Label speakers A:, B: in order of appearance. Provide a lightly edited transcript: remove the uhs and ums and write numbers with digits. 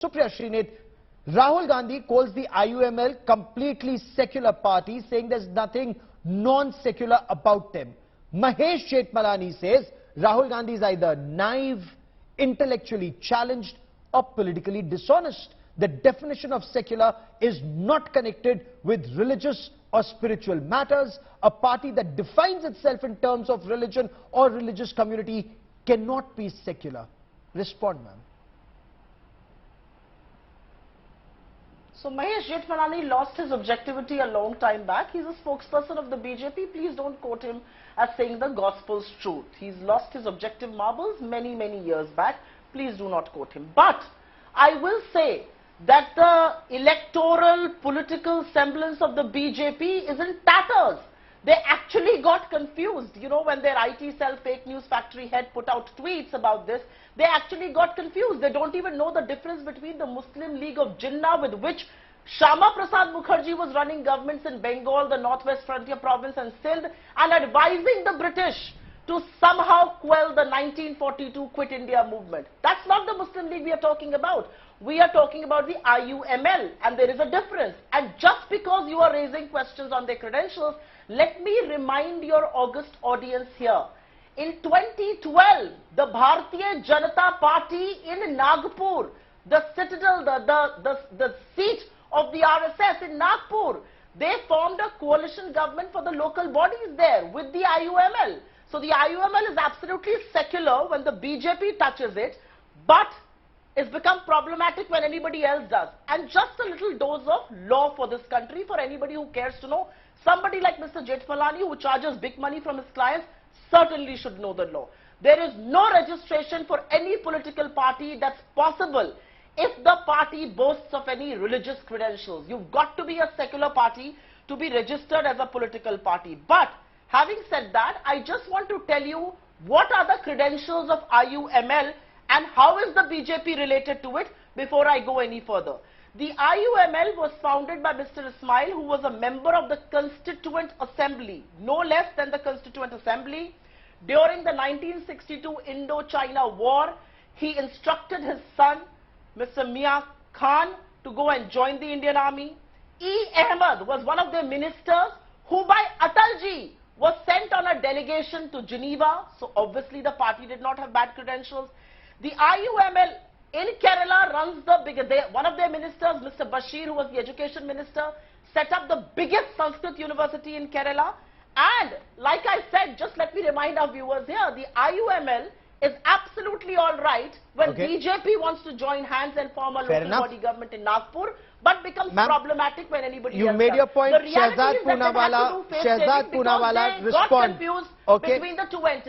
A: Supriya, Shrinate, Rahul Gandhi calls the IUML completely secular party, saying there's nothing non-secular about them. Mahesh Jethmalani says Rahul Gandhi is either naive, intellectually challenged or politically dishonest. The definition of secular is not connected with religious or spiritual matters. A party that defines itself in terms of religion or religious community cannot be secular. Respond, ma'am.
B: So Mahesh Jethmalani lost his objectivity a long time back. He's a spokesperson of the BJP. Please don't quote him as saying the gospel's truth. He's lost his objective marbles many years back. Please do not quote him. But I will say that the electoral political semblance of the BJP is in tatters. They actually got confused. You know, when their IT cell fake news factory head put out tweets about this, they actually got confused. They don't even know the difference between the Muslim League of Jinnah, with which Shama Prasad Mukherjee was running governments in Bengal, the Northwest Frontier Province and Sindh, and advising the British to somehow quell the 1942 Quit India movement. That's not the Muslim League we are talking about. We are talking about the IUML, and there is a difference. And just because you are raising questions on their credentials, let me remind your august audience here. In 2012, the Bharatiya Janata Party in Nagpur, the citadel, the seat of the RSS in Nagpur, they formed a coalition government for the local bodies there with the IUML. So the IUML is absolutely secular when the BJP touches it, but it's become problematic when anybody else does. And just a little dose of law for this country, for anybody who cares to know. Somebody like Mr. Jethmalani, who charges big money from his clients, certainly should know the law. There is no registration for any political party that's possible if the party boasts of any religious credentials. You've got to be a secular party to be registered as a political party. But having said that, I just want to tell you what are the credentials of IUML and how is the BJP related to it before I go any further. The IUML was founded by Mr. Ismail, who was a member of the Constituent Assembly, no less than the Constituent Assembly. During the 1962 Indo-China War, he instructed his son, Mr. Mia Khan, to go and join the Indian Army. E. Ahmed was one of their ministers who by Atalji was sent on a delegation to Geneva. So obviously the party did not have bad credentials. The IUML in Kerala runs the biggest, one of their ministers, Mr. Bashir, who was the education minister, set up the biggest Sanskrit university in Kerala. And like I said, just let me remind our viewers here, the IUML is absolutely all right when BJP wants to join hands and form a local body government in Nagpur, but becomes problematic when anybody else does.
A: You made your point.
B: The reality is that they had to do face saving because they got confused between the two entities.